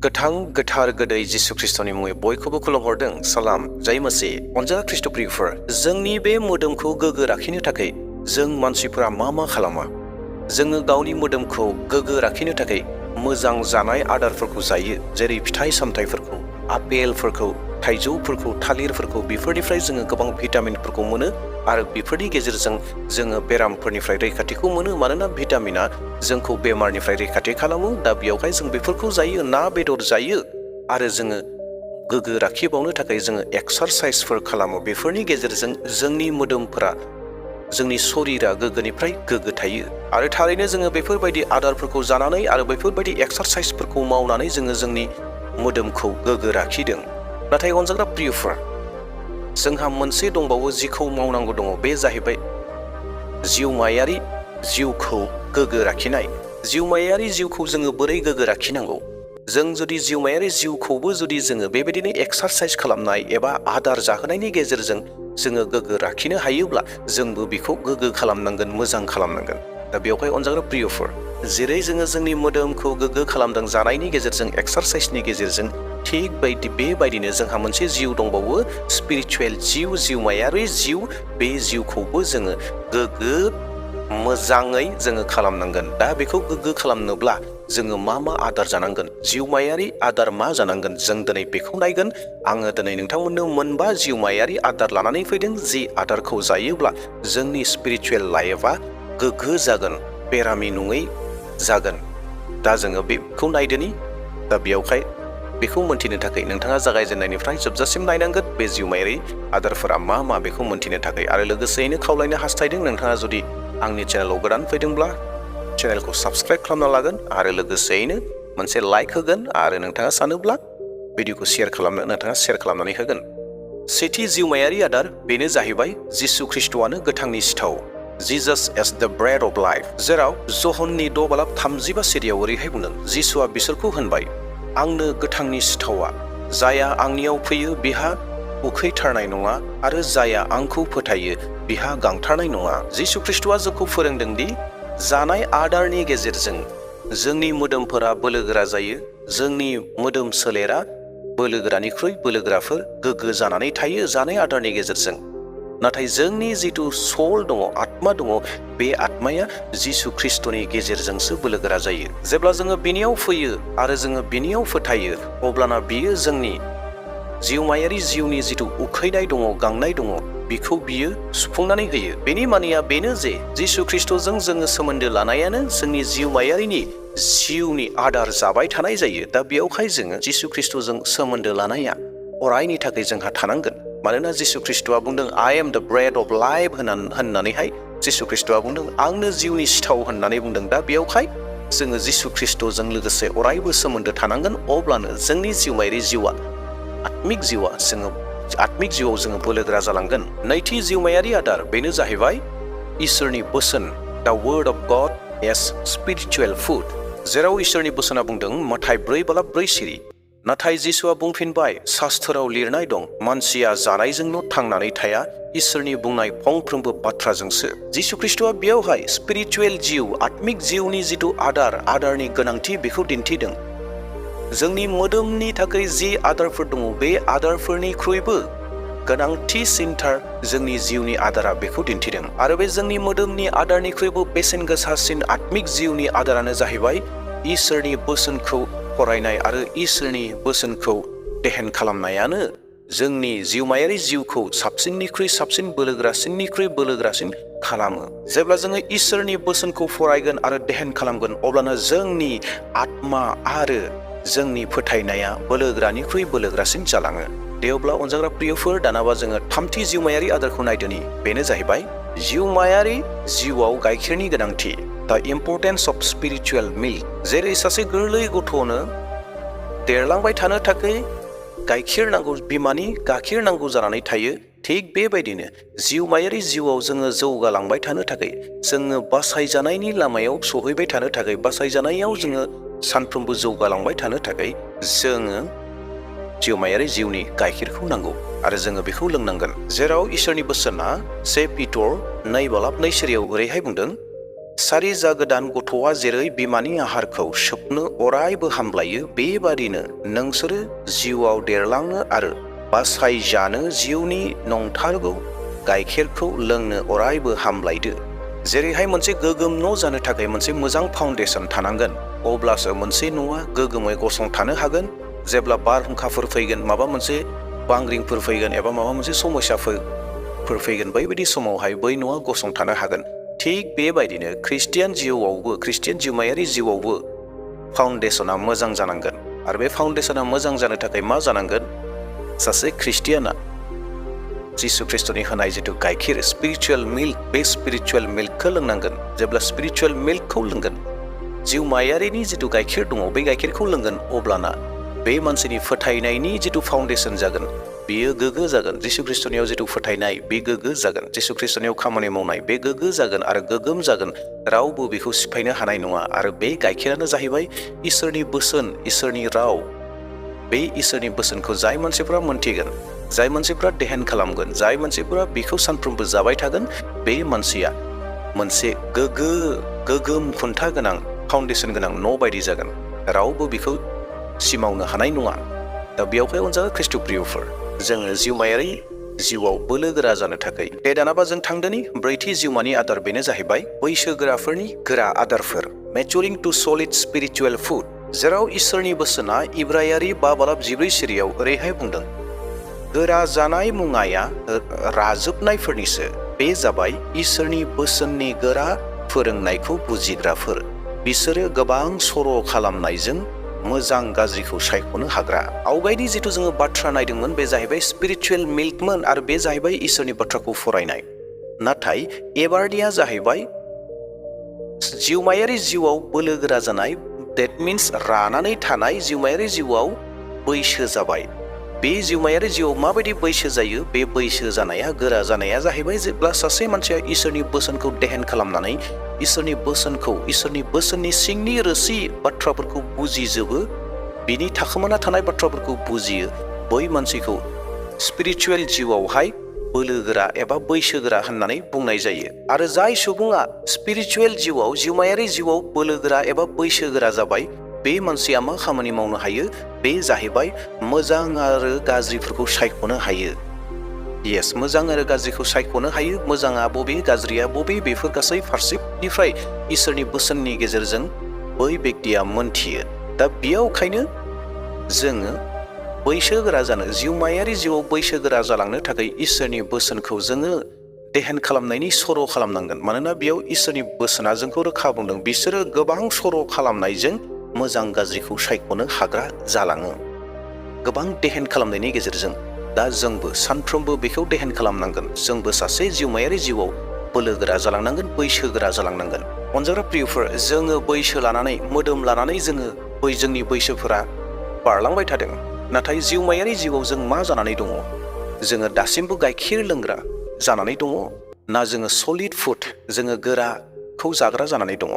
गोथां गोथार गोदै जिसु ख्रिस्टनि मुङै बयखौबो खुलुमहरदों सालाम जय मसीह अनजाग्रा ख्रिस्ट प्रियफोर जोंनि बे मोदोमखौ गोग्गो लाखिनो थाखाय जों मानसिफोरा मा खालामो जोङो गावनि मोदोमखौ गोग्गो लाखिनो थाखाय मोजां जानाय आदारफोरखौ जायो जेरै फिथाइ सामथाइफोरखौ आपेलफोरखौ थाइजौफोरखौ थालिरफोरखौ बेफोरनिफ्राय जोङो गोबां भिटामिनफोरखौ मोनो आरो बेफोरनि गेजेरजों जोङो बेरामफोरनिफ्राय रैखाथिखौ मोनो मानोना भिटामिना जोंखौ बेमारनिफ्राय रैखाथि खालामो दा बेयावहाय जों बेफोरखौ जायो ना बेदर जायो आरो जोङो गोग्गो लाखिबावनो थाखाय जोङो एक्सारसाइसफोर खालामो बेफोरनि गेजेरजों जोंनि मोदोमफोरा जोंनि शरीरा गोग्गोनिफ्राय गोग्गो थायो आरो थारैनो जोङो बेफोरबायदि आदारफोरखौ जानानै आरो बेफोरबायदि एक्सारसाइसफोरखौ मावनानै जोङो जोंनि मोदोमखौ गोग्गो लाखिदों नाथाय अनजाग्रा प्रियफोर जोंहा मोनसे दंबावो जिखौ मावनांगौ दङ बे जाहैबाय जिउमायारि जिउखौ गोग्गो लाखिनाय जिउमायारि जिउखौ जोङो बोरै गोग्गो लाखिनांगौ जों जुदि जिउमायारि जिउखौबो जुदि जोङो बेबायदिनो एक्सारसाइस खालामनाय एबा आदार जाहोनायनि गेजेरजों जोङो गोग्गो लाखिनो हायोब्ला जोंबो बेखौ गोग्गो खालामनांगोन मोजां खालामनांगोन दा बेवहाय अनजाग्रा प्रियफोर जेरै जोङो जोंनि मोदोमखौ गोग्गो खालामदों जानायनि गेजेरजों एक्सारसाइसनि गेजेरजों थिग बेबायदिनो जोंहा मोनसे जिउ दंबावो स्पिरिचुवेल जिउ जिउमायारि जिउ बे जिउखौबो जोङो गोग्गो मोजाङै जोङो खालामनांगोन दा बेखौ गोग्गो खालामनोब्ला जोङो मा आदार जानांगोन जिउमायारि आदार मा जानांगोन जों दिनै बेखौ नायगोन आङो दिनै नोंथांमोननो मोनबा जिउमायारि आदार लानानै फैदों जि आदारखौ जायोब्ला जोंनि स्पिरिचुवेल लाइफआ गोग्गो जागोन बेरामि नङै जागोन दा जोङो बेखौ नायदोनि दा बेयावहाय बेखौ मोनथिनो थाखाय नोंथाङा जागायजेननायनिफ्राय जोबजासिम नायनांगोन बे जिउमायारि आदारफोरा मा बेखौ मोनथिनो थाखाय आरो लोगोसेयैनो खावलायनो हास्थायदों नोंथाङा जुदि आंनि चेनेलाव गोदान फैदोंब्ला चेनेलखौ साबस्क्राइब खालामना लागोन आरो लोगोसेयैनो मोनसे लाइक होगोन आरो नोंथाङा सानोब्ला भिडिअखौ शेयार खालामनो नोंथाङा शेयार खालामनानै होगोन सेथि जिउमायारि आदार बेनो जाहैबाय जिसु ख्रिस्टआनो गोथांनि सिथाव जीजास एस द ब्रेड अफ लाइफ जेराव जहननि 6:35 सिरियाव ओरैहाय बुंदों जिसुआ बिसोरखौ होनबाय आंनो गोथांनि सिथावा जाया आंनियाव फैयो बिहा उखैथारनाय नङा आरो जाया आंखौ फोथायो बिहा गांथारनाय नङा जिसु ख्रिस्टआ जोंखौ फोरोंदों दि जानाय आदारनि गेजेरजों जोंनि मोदोमफोरा बोलोगोरा जायो जोंनि मोदोम सोलेरा बोलोगोरानिख्रुइ बोलोगोराफोर गोग्गो जानानै थायो जानाय आदारनि गेजेरजों नाथाय जोंनि जिथु सोल दङ आत्मा दङ बे आत्माया जिसु ख्रिस्टनि गेजेरजोंसो बोलोगोरा जायो जेब्ला जोङो बिनियाव फैयो आरो जोङो बिनियाव फोथायो अब्लाना बियो जोंनि जिउमायारि जिउनि जिथु उखैनाय दङ गांनाय दङ बिखौ बियो सुफुंनानै होयो बेनि मानिया बेनो जे जिसु ख्रिस्टजों जोङो सोमोन्दो लानायानो जोंनि जिउमायारिनि जिउनि आदार जाबाय थानाय जायो दा बेयावहाय जोङो जिसु ख्रिस्टजों सोमोन्दो लानाया अरायनि थाखाय जोंहा थानांगोन मानोना जिसु ख्रिस्टआ बुंदों I am the bread of life होननानैहाय जिसु ख्रिस्टआ बुंदों आंनो जिउनि सिथाव होननानै बुंदों दा बेयावहाय जोङो जिसु ख्रिस्टजों लोगोसे अरायबो सोमोन्दो थानांगोन अब्लानो जोंनि जिउमायारि जिउआ आत्मिक जिउआव जोङो बोलोगोरा जालांगोन नैथि जिउमायारि आदार बेनो जाहैबाय इसोरनि बोसोन the word of God is spiritual food जेराव इसोरनि बोसोना बुंदों मथाय 4:4 सिरि नाथाय जिसुआ बुंफिनबाय शास्त्रोआव लिरनाय दं मानसिया जानायजोंल' थांनानै थाया इसोरनि बुंनाय फंफ्रोमबो बाथ्राजोंसो जिसु ख्रिस्टआ बेयावहाय स्पिरिचुवेल जिउ आत्मिक जिउनि जिथु आदारनि गोनांथि बेखौ दिन्थिदों जोंनि मोदोमनि थाखाय जि आदारफोर दङ बे आदारफोरनिख्रुइबो गोनांथिसिनथार जोंनि जिउनि आदारा बेखौ दिन्थिदों आरो बे जोंनि मोदोमनि आदारनिख्रुइबो बेसेन गोसासिन आत्मिक जिउनि आदारानो जाहैबाय इसोरनि बोसोनखौ फरायनाय आरो इसोरनि बोसोनखौ देहेन खालामनायानो जोंनि जिउमायारि जिउखौ साबसिननिख्रुइ साबसिन बोलोगोरासिननिख्रुइ बोलोगोरासिन खालामो जेब्ला जोङो इसोरनि बोसोनखौ फरायगोन आरो देहेन खालामगोन अब्लानो जोंनि आत्मा आरो जोंनि फोथायनाया बोलोगोरानिख्रुइ बोलोगोरासिन जालाङो दे अब्ला अनजाग्रा प्रियफोर दानाबा जोङो थामथि जिउमायारि आदारखौ नायदोनि बेनो जाहैबाय जिउमायारि जिउआव गाइखेरनि गोनांथि द इम्पर्टेन्स अफ स्पिरिचुवेल मिल्क जेरै सासे गोरलै गथ'नो देरलांबाय थानो थाखाय गाइखेर नांगौ बिमानि गाइखेर नांगौ जानानै थायो थिग बेबायदिनो जिउमायारि जिउआव जोङो जौगालांबाय थानो थाखाय जोङो बासायजानायनि लामायाव सहैबाय थानो थाखाय बासायजानायाव जोङो सानफ्रोमबो जौगालांबाय थानो थाखाय जोङो जिउमायारि जिउनि गाइखेरखौ नांगौ आरो जोङो बेखौ लोंनांगोन जेराव इसोरनि बोसोना 1 पिटर 2:2 सिरियाव ओरैहाय बुंदों सारि जागोदान गथ'आ जेरै बिमानि आहारखौ सोबनो अरायबो हामब्लायो, बेबादिनो नोंसोरो जिउआव देरलांनो आरो बासायजानो जिउनि नंथारगौ गाइखेरखौ लोंनो अरायबो हामब्लायदो। जेरैहाय मोनसे गोगोम न' जानो थाखाय मोनसे मोजां फाउन्डेसन थानांगोन, अब्लासो मोनसे न'आ गोगोमै गसंथानो हागोन। जेब्ला बारहुंखाफोर फैगोन, माबा मोनसे बांग्रिंफोर फैगोन एबा माबा मोनसे समस्याफोर फैगोन, बैबायदि समावहाय बै न'आ गसंथानो हागोन। थिग बेबायदिनो खृष्टियान जिउमायारि जिउआवबो फाउन्डेसना मोजां जानांगोन। आरो बे फाउन्डेसना मोजां जानो थाखाय मा जानांगोन? सासे खृष्टियाना जिसु ख्रिस्टनि होनाय जिथु गाइखेर, स्पिरिचुअल मिल्क, बे स्पिरिचुअल मिल्कखौ लोंनांगोन। जेब्ला स्पिरिचुअल मिल्कखौ लोंगोन, जिउमायारिनि जिथु गाइखेर दङ, बे गाइखेरखौ लोंगोन, अब्लाना बे मानसिनि फोथायनायनि जिथु फाउन्डेसन जागोन, बियो गोग्गो जागोन। जिसु ख्रिस्टनियाव जिथु फोथायनाय, बे गोग्गो जागोन। जिसु ख्रिस्टनियाव खामानि मावनाय, बे गोग्गो जागोन आरो गोगोम जागोन। रावबो बेखौ सिफायनो हानाय नङा। आरो बे गाइखेरानो जाहैबाय इसोरनि बोसोन, इसोरनि राव। बे इसोरनि बोसोनखौ जाय मानसिफ्रा मोनथिगोन, जाय मानसिफ्रा देहेन खालामगोन, जाय मानसिफ्रा बेखौ सानफ्रोमबो जाबाय थागोन, बे मानसिया मोनसे गोगोम खुन्था गोनां, फाउन्डेसन गोनां न' बायदि जागोन। रावबो बेखौ सिमावनो हानाय नङा। दा बेयावहाय अनजाग्रा ख्रिस्ट' प्रियफोर, जोङो जिउमायारि जिउआव बोलो गोरा जानो थाखाय दानाबा जों थांदोनि ब्रैथि जिउमानि आदार, बेनो जाहैबाय बैसोगोराफोरनि गोरा आदारफोर, मेचुरिं टु सलिड स्पिरिचुएल फुड। जेराव इसोरनि बोसोना इब्रायारि 5:14 सिरियाव ओरैहाय बुंदों, गोरा जानाय मुङाया राजोबनायफोरनिसो, बे जाबाय इसोरनि बोसोननि गोरा फोरोंनायखौ बुजिग्राफोर। बिसोरो गोबां सर' खालामनायजों मोजां गाज्रिखौ सायख'नो हाग्रा। आवगायनि जिथु जोङो बाथ्रा नायदोंमोन, बे जाहैबाय स्पिरिचुएल मिल्कमोन आरो बे जाहैबाय इसोरनि बाथ्राखौ फरायनाय। नाथाय एबारनिया जाहैबाय जिउमायारि जिउआव बोलो गोरा जानाय, डेट मिन्स रानानै थानाय जिउमायारि जिउआव बैसो जाबाय। बे जिउमायारि जिउआव माबायदि बैसो जायो? बे बैसो जानाया, गोरा जानाया जाहैबाय जेब्ला सासे मानसिया इसोरनि बोसोनखौ देहेन खालामनानै इसोरनि बोसोननि सिंनि रोसि बाथ्राफोरखौ बुजिजोबो, बिनि थाखोमाना थानाय बाथ्राफोरखौ बुजियो, बै मानसिखौ स्पिरिचुएल जिउआवहाय बोलोगोरा एबा बैसोगोरा होननानै बुंनाय जायो। आरो जाय सुबुङा स्पिरिचुएल जिउआव, जिउमायारि जिउआव बोलोगोरा एबा बैसोगोरा जाबाय, बे मानसिया मा खामानि मावनो हायो? बे जाहैबाय मोजां आरो गाज्रिफोरखौ सायख'नो हायो। येस, मोजां आरो गाज्रिखौ सायख'नो हायो। मोजाङा बबे, गाज्रिया बबे, बेफोर गासै फारसेनिफ्राय इसोरनि बोसोननि गेजेरजों बै बेक्तिया मोनथियो। दा बेयावखायनो जोङो बैसोगोरा जानो, जिउमायारि जिउआव बैसोगोरा जालांनो थाखाय इसोरनि बोसोनखौ जोङो देहेन खालामनायनि सर' खालामनांगोन। मानोना बेयाव इसोरनि बोसोना जोंखौ रोखा बुंदों, बिसोरो गोबां सर' खालामनायजों मोजां गाज्रिखौ सायख'नो हाग्रा जालाङो, गोबां देहेन खालामनायनि गेजेरजों। दा जोंबो सानफ्रोमबो बेखौ देहेन खालामनांगोन। जोंबो सासे जिउमायारि जिउआव बोलोगोरा जालांनांगोन, बैसोगोरा जालांनांगोन। अनजाग्रा प्रियफोर, जोङो बैसो लानानै, मोदोम लानानै जोंनि बैसोफोरा बारलांबाय थादों। नाथाय जिउमायारि जिउआव जों मा जानानै दङ? जोङो दासिमबो गाइखेर लोंग्रा जानानै दङ, ना जोङो सलिड फुड, जोङो गोराखौ जाग्रा जानानै दङ?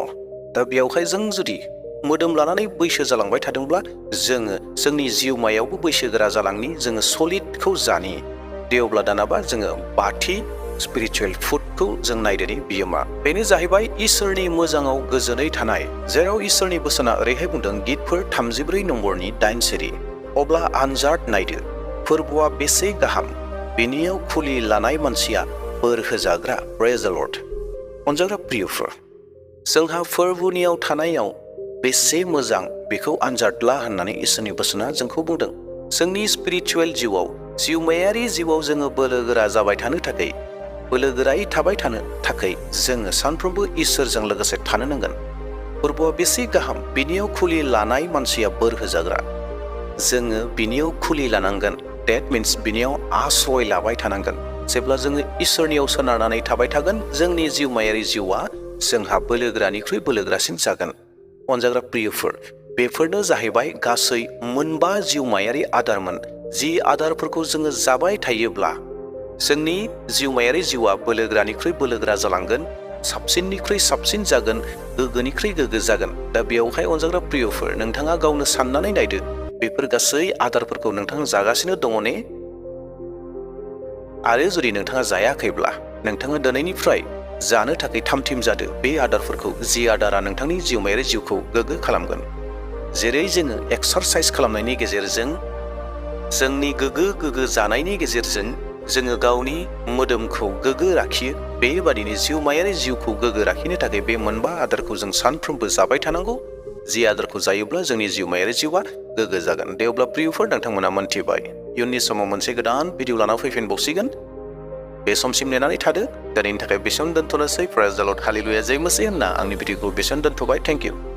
दा बेयावहाय जों जुदि मोदोम लानानै बैसो जालांबाय थादोंब्ला, जोङो जोंनि जिउमायावबो बैसोगोरा जालांनि, जोङो सलिडखौ जानि। दे अब्ला दानाबा जोङो बाथि स्पिरिचुएल फुडखौ जों नायदोनि, बियो मा? बेनो जाहैबाय इसोरनि मोजाङाव गोजोनै थानाय। जेराव इसोरनि बोसोना ओरैहाय बुंदों, गितफोर 34 नम्बरनि 8 सिरि, अब्ला आनजाद नायदो, फोरबोआ बेसे गाहाम, बेनियाव खुलि लानाय मानसिया बोर होजाग्रा। प्रेज द लर्ड। अनजाग्रा प्रियफोर, जोंहा फोरबोनियाव थानायाव बेसे मोजां, बेखौ आनजाद ला होननानै इसोरनि बोसोना जोंखौ बुंदों। जोंनि स्पिरिचुएल जिउआव, जिउमायारि जिउआव जोङो बोलोगोरा जाबाय थानो थाखाय, बोलोगोरायै थाबाय थानो थाखाय जोङो सानफ्रोमबो इसोरजों लोगोसे थानो नांगोन। फोरबोआ बेसे गाहाम, बिनियाव खुलि लानाय मानसिया बोर होजाग्रा। जोङो बिनियाव खुलि लानांगोन, डेट मिन्स बिनियाव आश्रय लाबाय थानांगोन। जेब्ला जोङो इसोरनियाव सोनारनानै थाबाय थागोन, जोंनि जिउमायारि जिउआ जोंहा बोलोगोरानिख्रुइ बोलोगोरासिन जागोन। अनजाग्रा प्रियफोर, बेफोरनो जाहैबाय गासै 9 जिउमायारि आदारमोन, जि आदारफोरखौ जोङो जाबाय थायोब्ला जोंनि जिउमायारि जिउआ बोलोगोरानिख्रुइ बोलोगोरा जालांगोन, साबसिननिख्रुइ साबसिन जागोन, गोग्गोनिख्रुइ गोग्गो जागोन। दा बेयावहाय अनजाग्रा प्रियफोर, नोंथाङा गावनो साननानै नायदो, बेफोर गासै आदारफोरखौ नोंथाङा जागासिनो दङ ने? आरो जुदि नोंथाङा जायाखैब्ला, नोंथाङा दिनैनिफ्राय जानो थाखाय थामथिम जादो बे आदारफोरखौ जि आदारा नोंथांनि जिउमायारि जिउखौ गोग्गो खालामगोन। जेरै जोङो एक्सारसाइज खालामनायनि गेजेरजों जोंनि गोग्गो जानायनि गेजेरजों जोङो गावनि मोदोमखौ गोग्गो लाखियो, बेबादिनो जिउमायारि जिउखौ गोग्गो लाखिनो थाखाय बे मोनबा आदारखौ जों सानफ्रोमबो जाबाय थानांगौ। जि आदारखौ जायोब्ला जोंनि जिउमायारि जिउआ गोग्गो जागोन। दे अब्ला प्रियफोर, नोंथांमोना मोनथिबाय। इयुननि समाव मोनसे गोदान भिडिअ लाना फैफिनबावसिगोन। बे समसिम नेनानै थादो। दिनैनि थाखाय बेसेयावनो दोनथ'नोसै। प्रेज द लर्ड, हालेलुया, जय मसीह होनना आंनि भिडिअखौ बेसेयावनो दोनथ'बाय। Thank you.